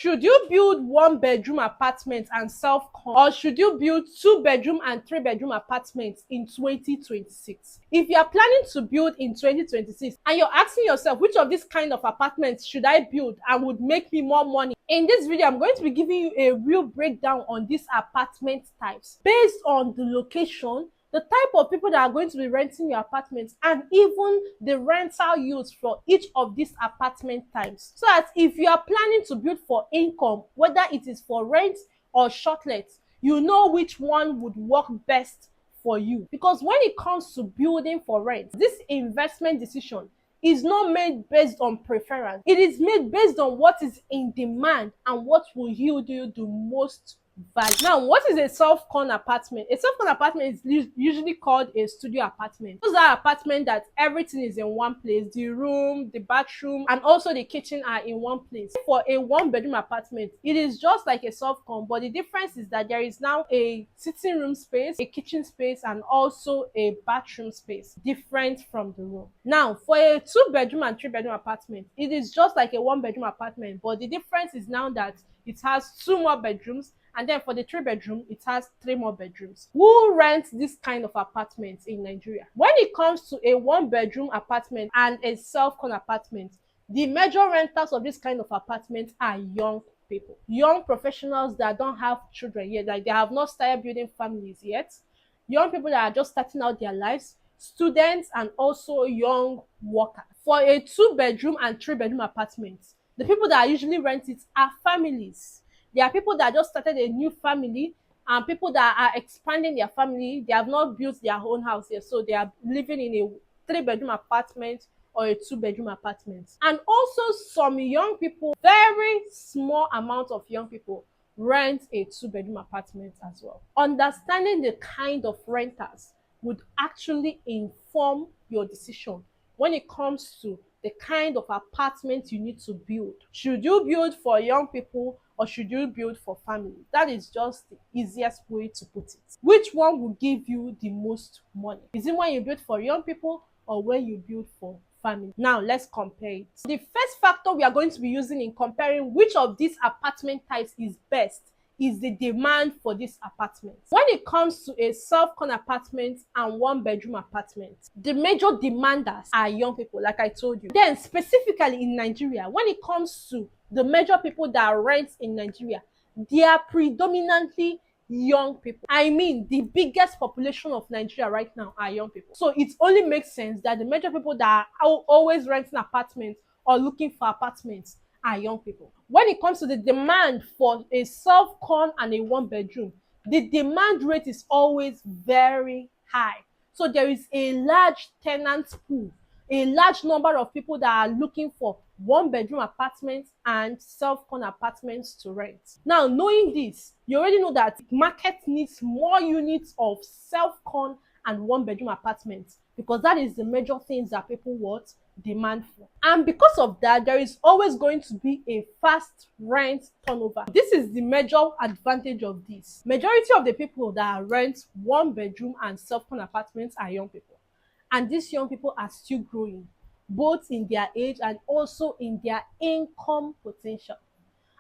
Should you build 1 bedroom apartment and self-con, or should you build 2 bedroom and 3 bedroom apartments in 2026? If you are planning to build in 2026 and you're asking yourself which of these kind of apartments should I build and would make me more money, in this video I'm going to be giving you a real breakdown on these apartment types based on the location, the type of people that are going to be renting your apartment, and even the rental yields for each of these apartment types. So that if you are planning to build for income, whether it is for rent or shortlet, you know which one would work best for you. Because when it comes to building for rent, this investment decision is not made based on preference. It is made based on what is in demand and what will yield you the most value. Now, what is a self-con apartment? A self-con apartment is usually called a studio apartment. Those are apartments that everything is in one place. The room, the bathroom, and also the kitchen are in one place. For a 1 bedroom apartment, it is just like a self-con, but the difference is that there is now a sitting room space, a kitchen space, and also a bathroom space, different from the room. Now, for a 2 bedroom and 3 bedroom apartment, it is just like a 1 bedroom apartment, but the difference is now that it has 2 more bedrooms, and then for the 3 bedroom, it has 3 more bedrooms. Who rents this kind of apartments in Nigeria? When it comes to a 1 bedroom apartment and a self-con apartment, the major renters of this kind of apartment are young people, young professionals that don't have children yet, like they have not started building families yet, young people that are just starting out their lives, students, and also young workers. For a 2 bedroom and 3 bedroom apartment, the people that usually rent it are families. There are people that just started a new family, and people that are expanding their family. They have not built their own house yet, so they are living in a 3 bedroom apartment or a 2 bedroom apartment. And also some young people, very small amount of young people, rent a 2 bedroom apartment as well. Understanding the kind of renters would actually inform your decision when it comes to the kind of apartment you need to build. Should you build for young people or should you build for family? That is just the easiest way to put it. Which one will give you the most money? Is it when you build for young people or when you build for family? Now let's compare it. The first factor we are going to be using in comparing which of these apartment types is best is the demand for this apartment. When it comes to a self-con apartment and 1 bedroom apartment, the major demanders are young people, like I told you. Then specifically in Nigeria, when it comes to the major people that rent in Nigeria, they are predominantly young people. I mean, the biggest population of Nigeria right now are young people. So it only makes sense that the major people that are always renting apartments or looking for apartments are young people. When it comes to the demand for a self-con and a 1 bedroom, the demand rate is always very high. So there is a large tenant pool, a large number of people that are looking for 1 bedroom apartments and self-con apartments to rent. Now, knowing this, you already know that the market needs more units of self-con and 1 bedroom apartments, because that is the major things that people want demand for. And because of that, there is always going to be a fast rent turnover. This is the major advantage of this. Majority of the people that rent 1 bedroom and self-con apartments are young people, and these young people are still growing, both in their age and also in their income potential.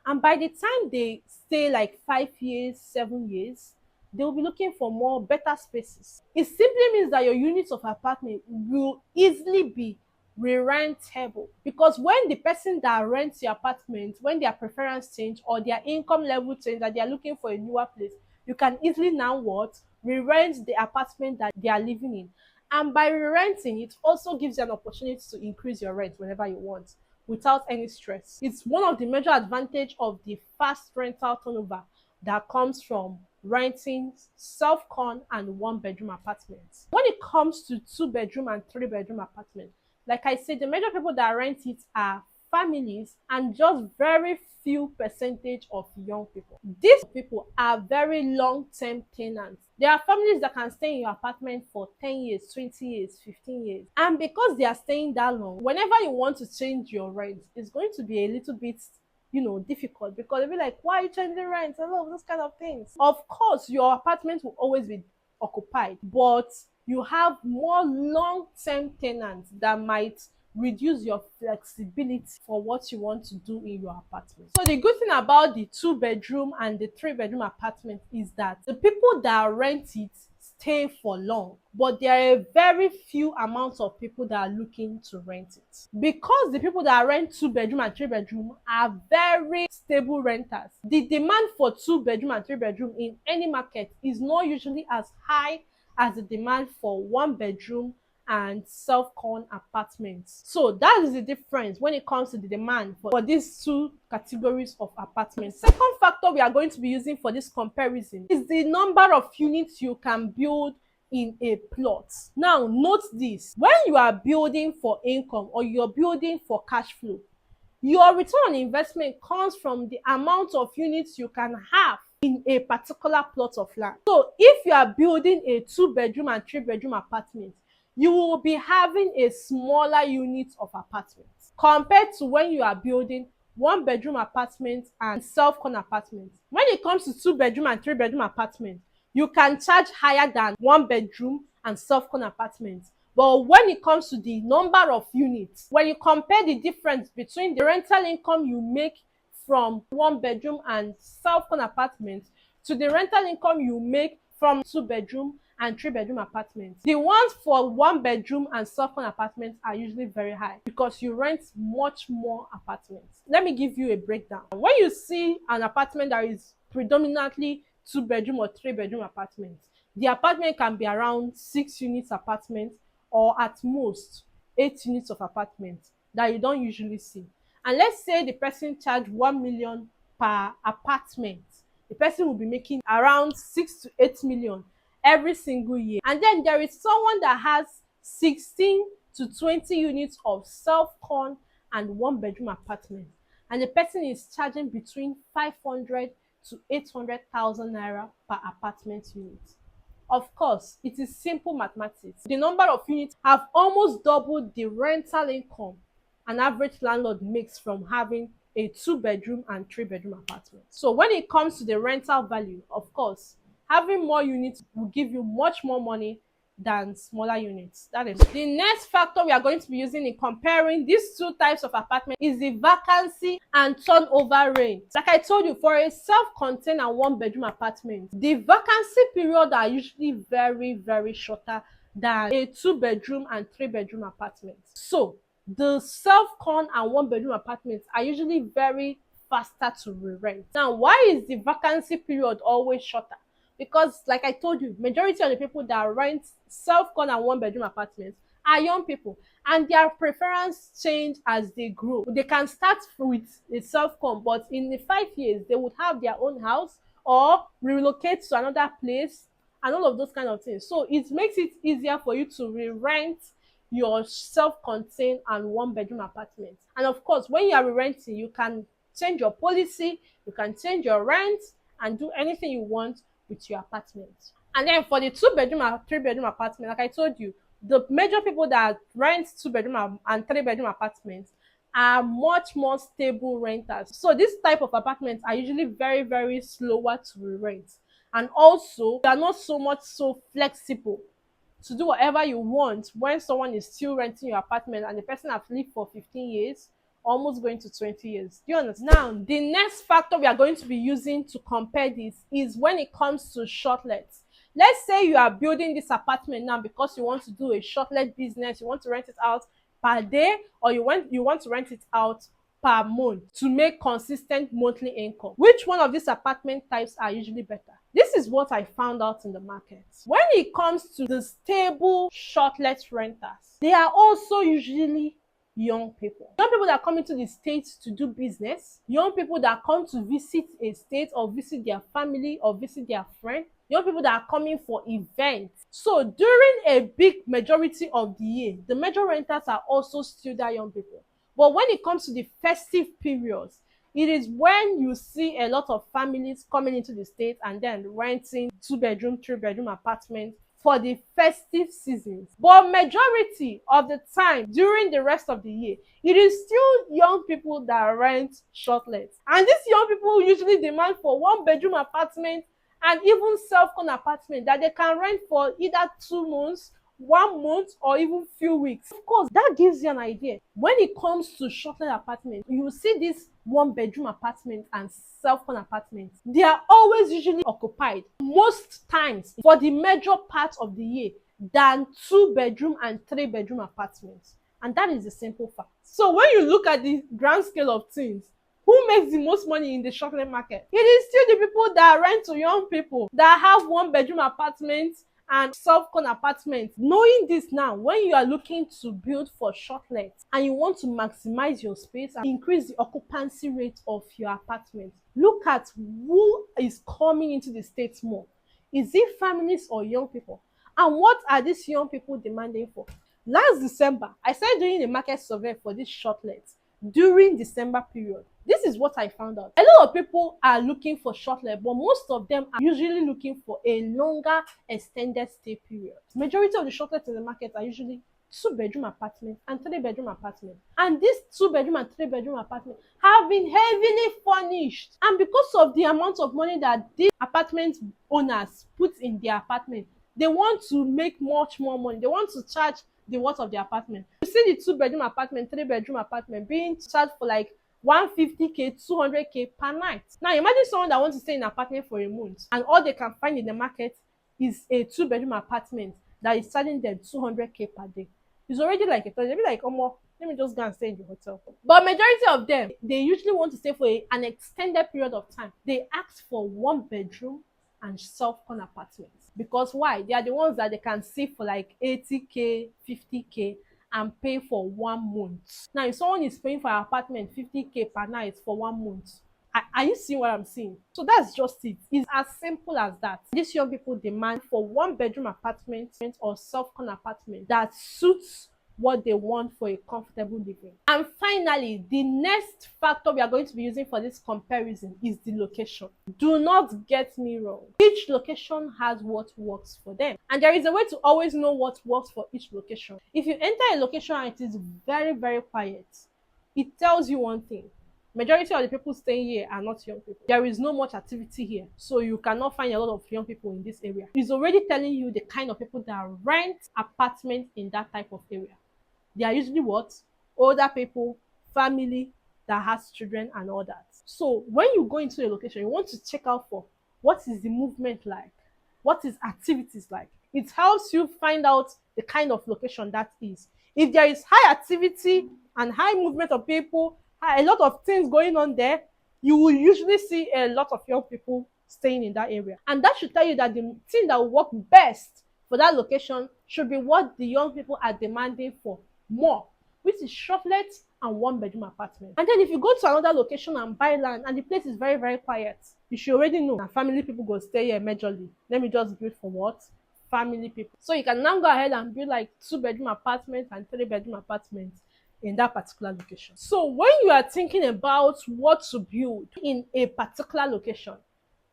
And by the time they stay like 5 years, 7 years, they will be looking for more better spaces. It simply means that your units of apartment will easily be re-rentable, because when the person that rents your apartment, when their preference change or their income level change, that they are looking for a newer place, you can easily now what re-rent the apartment that they are living in. And by re-renting, it also gives you an opportunity to increase your rent whenever you want without any stress. It's one of the major advantage of the fast rental turnover that comes from renting self-con and 1 bedroom apartments. When it comes to 2 bedroom and 3 bedroom apartments, like I said, the major people that rent it are families and just very few percentage of young people. These people are very long-term tenants. There are families that can stay in your apartment for 10 years, 20 years, 15 years. And because they are staying that long, whenever you want to change your rent, it's going to be a little bit difficult, because they'll be like, why are you changing rent? And all of those kind of things. Of course, your apartment will always be occupied, but you have more long-term tenants that might reduce your flexibility for what you want to do in your apartment. So the good thing about the 2-bedroom and the 3-bedroom apartment is that the people that rent it stay for long, but there are a very few amounts of people that are looking to rent it. Because the people that rent 2-bedroom and 3-bedroom are very stable renters, the demand for 2-bedroom and 3-bedroom in any market is not usually as high as the demand for 1-bedroom and self-con apartments. So that is the difference when it comes to the demand for these two categories of apartments. Second factor we are going to be using for this comparison is the number of units you can build in a plot. Now note this, when you are building for income or you're building for cash flow, your return on investment comes from the amount of units you can have in a particular plot of land. So if you are building a 2-bedroom and 3-bedroom apartment, you will be having a smaller unit of apartments compared to when you are building 1-bedroom apartments and self-con apartments. When it comes to 2-bedroom and 3-bedroom apartments, you can charge higher than 1-bedroom and self-con apartments. But when it comes to the number of units, when you compare the difference between the rental income you make from 1-bedroom and self-con apartments to the rental income you make from 2-bedroom and 3-bedroom apartments, the ones for 1-bedroom and self-con apartments are usually very high because you rent much more apartments. Let me give you a breakdown. When you see an apartment that is predominantly 2-bedroom or 3-bedroom apartments, the apartment can be around 6 units apartment or at most 8 units of apartments that you don't usually see. And let's say the person charge 1 million per apartment, the person will be making around 6 to 8 million every single year. And then there is someone that has 16 to 20 units of self-con and 1-bedroom apartment, and the person is charging between 500 to 800,000 naira per apartment unit. Of course, it is simple mathematics. The number of units have almost doubled the rental income an average landlord makes from having a 2-bedroom and 3-bedroom apartment. So when it comes to the rental value, of course, having more units will give you much more money than smaller units. That is the next factor we are going to be using in comparing these two types of apartment is the vacancy and turnover rate. Like I told you, for a self-contained and 1-bedroom apartment, the vacancy period are usually very shorter than a 2-bedroom and 3-bedroom apartment. So the self-con and 1-bedroom apartments are usually very faster to re-rent. Now, why is the vacancy period always shorter? Because like I told you, majority of the people that rent self-con and 1-bedroom apartments are young people, and their preference change as they grow. They can start with a self-con, but in the 5 years they would have their own house or relocate to another place and all of those kind of things. So it makes it easier for you to re-rent your self-contained and 1-bedroom apartment. And of course, when you are re-renting, you can change your policy, you can change your rent and do anything you want with your apartment. And then for the 2-bedroom and 3-bedroom apartment, like I told you, the major people that rent 2-bedroom and 3-bedroom apartments are much more stable renters. So this type of apartments are usually very slower to re-rent, and also they are not so flexible to do whatever you want when someone is still renting your apartment and the person has lived for 15 years, almost going to 20 years. Do you understand? Now, the next factor we are going to be using to compare this is when it comes to shortlets. Let's say you are building this apartment now because you want to do a shortlet business, you want to rent it out per day, or you want to rent it out per month to make consistent monthly income. Which one of these apartment types are usually better? This is what I found out in the market. When it comes to the stable shortlet renters, they are also usually young people. Young people that come into the States to do business, young people that come to visit a state or visit their family or visit their friend, young people that are coming for events. So during a big majority of the year, the major renters are also still that young people. But when it comes to the festive periods, it is when you see a lot of families coming into the state and then renting 2-bedroom, 3-bedroom apartments for the festive seasons. But majority of the time during the rest of the year, it is still young people that rent shortlets. And these young people usually demand for 1-bedroom apartment and even self-con apartment that they can rent for either 2 months 1 month or even few weeks. Of course, that gives you an idea. When it comes to shortlet apartment, you will see this 1 bedroom apartment and Selfcon apartments. They are always usually occupied most times for the major part of the year than 2 bedroom and 3 bedroom apartments. And that is the simple fact. So when you look at the grand scale of things, who makes the most money in the shortlet market? It is still the people that rent to young people that have 1 bedroom apartments and Selfcon apartments. Knowing this now, when you are looking to build for shortlet and you want to maximize your space and increase the occupancy rate of your apartment, look at who is coming into the state more. Is it families or young people? And what are these young people demanding for? Last December, I started doing a market survey for this shortlet during December period. This is what I found out. A lot of people are looking for shortlet, but most of them are usually looking for a longer extended stay period. Majority of the shortlets in the market are usually 2 bedroom apartments and 3 bedroom apartments. And these 2 bedroom and 3 bedroom apartments have been heavily furnished. And because of the amount of money that these apartment owners put in their apartment, they want to make much more money. They want to charge the worth of the apartment. You see the 2 bedroom apartment, 3 bedroom apartment being charged for like 150k, 200k per night. Now imagine someone that wants to stay in an apartment for a month and all they can find in the market is a 2 bedroom apartment that is charging them 200k per day. It's already like a thought. They'll be like, oh, let me just go and stay in the hotel. But majority of them, they usually want to stay for an extended period of time. They ask for 1 bedroom and Selfcon apartments. Because why? They are the ones that they can see for like 80k, 50k and pay for 1 month. Now, if someone is paying for an apartment 50k per night for 1 month, are you seeing what I'm seeing? So that's just it. It's as simple as that. These young people demand for 1 bedroom apartment or Selfcon apartment that suits what they want for a comfortable living. And finally, the next factor we are going to be using for this comparison is the location. Do not get me wrong. Each location has what works for them. And there is a way to always know what works for each location. If you enter a location and it is very, very quiet, it tells you one thing. Majority of the people staying here are not young people. There is no much activity here, so you cannot find a lot of young people in this area. It's already telling you the kind of people that rent apartments in that type of area. They are usually what? Older people, family that has children and all that. So when you go into a location, you want to check out for what is the movement like, what is activities like. It helps you find out the kind of location that is. If there is high activity and high movement of people, a lot of things going on there, you will usually see a lot of young people staying in that area. And that should tell you that the thing that will work best for that location should be what the young people are demanding for more, which is shortlet and 1 bedroom apartment. And then if you go to another location and buy land and the place is very, very quiet, you should already know that family people go stay here majorly. Let me just build for what? Family people. So you can now go ahead and build like 2 bedroom apartments and 3 bedroom apartments in that particular location. So when you are thinking about what to build in a particular location,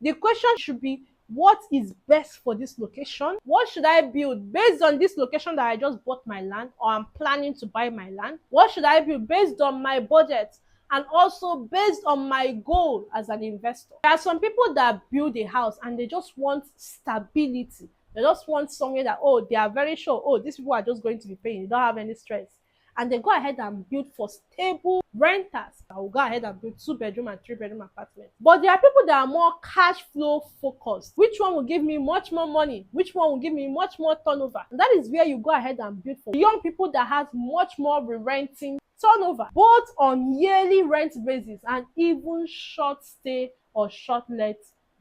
the question should be, what is best for this location? What should I build based on this location that I just bought my land or I'm planning to buy my land? What should I build based on my budget and also based on my goal as an investor? There are some people that build a house and they just want stability. They just want somewhere that, oh, they are very sure, these people are just going to be paying. They don't have any stress. And they go ahead and build for stable renters. I will go ahead and build 2 bedroom and 3 bedroom apartments. But there are people that are more cash flow focused. Which one will give me much more money? Which one will give me much more turnover? And that is where you go ahead and build for young people that has much more re-renting turnover, both on yearly rent basis and even short stay or short let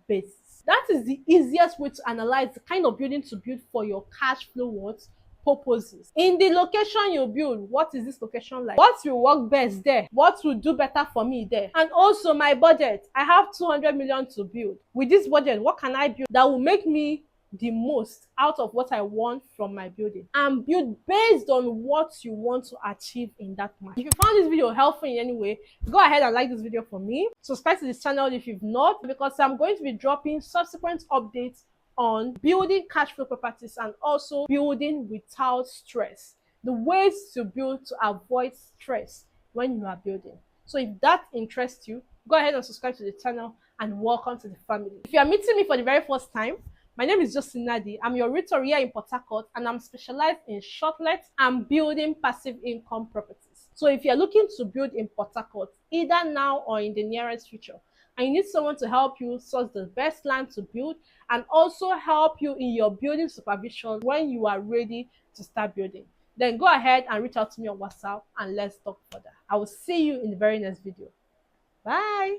basis. That is the easiest way to analyze the kind of building to build for your cash flow purposes. In the location you build, what is this location like? What will work best there? What will do better for me there? And also my budget. I have 200 million to build. With this budget, what can I build that will make me the most out of what I want from my building? And build based on what you want to achieve in that market. If you found this video helpful in any way, go ahead and like this video for me. Subscribe to this channel if you've not, because I'm going to be dropping subsequent updates on building cash flow properties and also building without stress. The ways to build to avoid stress when you are building. So if that interests you, go ahead and subscribe to the channel and welcome to the family. If you are meeting me for the very first time, My name is Justin Nadi. I'm your realtor here in Port Harcourt, and I'm specialized in shortlets and building passive income properties. So if you're looking to build in Port Harcourt, either now or in the nearest future, and you need someone to help you source the best land to build and also help you in your building supervision when you are ready to start building, then go ahead and reach out to me on WhatsApp and let's talk further. I will see you in the very next video. Bye.